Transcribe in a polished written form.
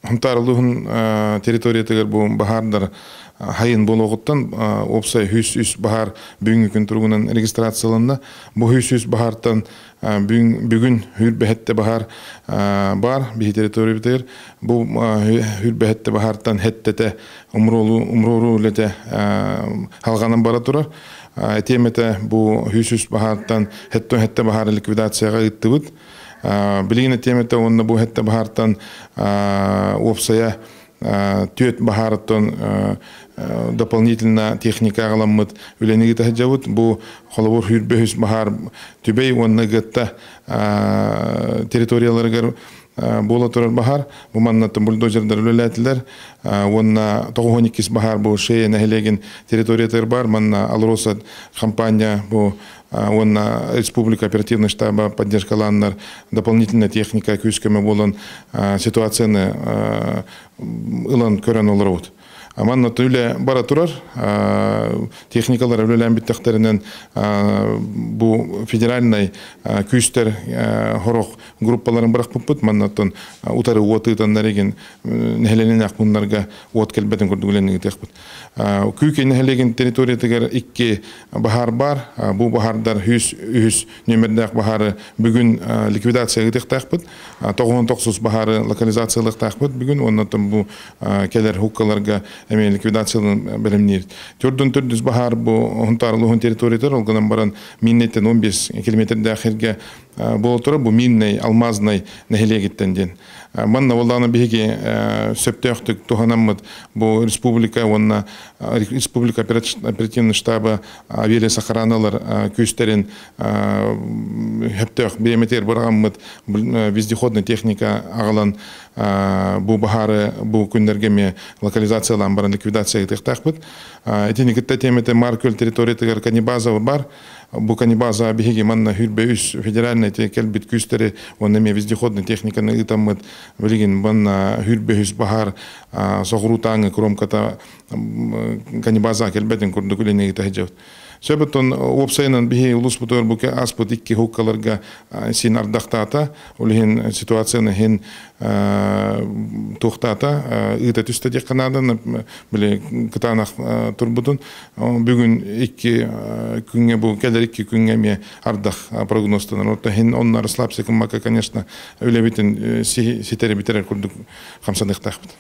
Huntarlıhın territoriyetiger bu baharlar hayın boloğuttan opsa hüs bahar bugünkü gün turgunun registrasyalında bu hüs bahardan bugün hürbehette bahar bar bir territoriyetiger bu hürbehette bahardan hettete umrolu lete halganın bara turar. Temete bu hüs bahardan hette bahar likvidasyaya gittiğit. Bilgine temete onunla bu hette bahardan opsaya түйет бахараттан дополнительно техника агаламмыт үлени гитахжабыт бу холовор хүрбөһүс бахар түбей онна гытта территорияларга бола турар бахар бу маннатын бульдозердер үлелетилер онна 12 бахар бу шее нехелеген территориятер бар манна алроса компания бу онна республика оперативный штаба поддержкаланнар дополнительная техника күскеме болон ситуацияны ылан көрөн олорот. Аманна түле бара турар техникалар өлелән биттәхтереннән бу федеральный күстер хорох группаларын бирак буппут маннаттан утары уатыдан нареген нехеленен акмуннарга уат келбетен көрдүгүләнеге техбут. Күкен нехелеген территориятыгер 2 бахар бар. Бу бахардар хүс нөмердәк бахары бүгүн ликвидация гытыктакбыт. 99 бахары локализациялык такбыт бүгүн оннан бу келер хуккаларга эми ликвидациялын белемнер. Төрдөн төрдүз бахар бу Huntarlıhın территориятер олганан баран миннеттен 15 километрде ахирге болотура бу минный алмазный нехелегиттенден. Манна волданы биги сөптөктүк туханаммыт бу республика онна республика оперативный штаба авиалия сохраналар күстерин хептök биометр баргаммыт вездеходный техника агалан бу бахары бу күндергеме локализациялан баран ликвидация тактакбыт. Этиникетте темете маркөл территориятыгер канибаза бар. Бу канибаза биги манна хүрбөүс федеральный келбит күстери онеме вездеходный техниканы ытаммыт билген манна хүрбөүс бахар согрутаңы кромката канибаза келбетин көрдүгүленеги тахжабыт. Сөбөтөн опсайнан биги улус бутор буке аспыт 2 хуккаларга син ардактата улин ситуацияны хен тухтата ыта түстө дек канадан биле кытанак турбутун бүгүн 2 күнгө бу келер 2 күнгө ме ардак прогнозтон орто хен оннар слабсекин мака конечно үлебитин ситери битерер курдук хамсандыктакбыт.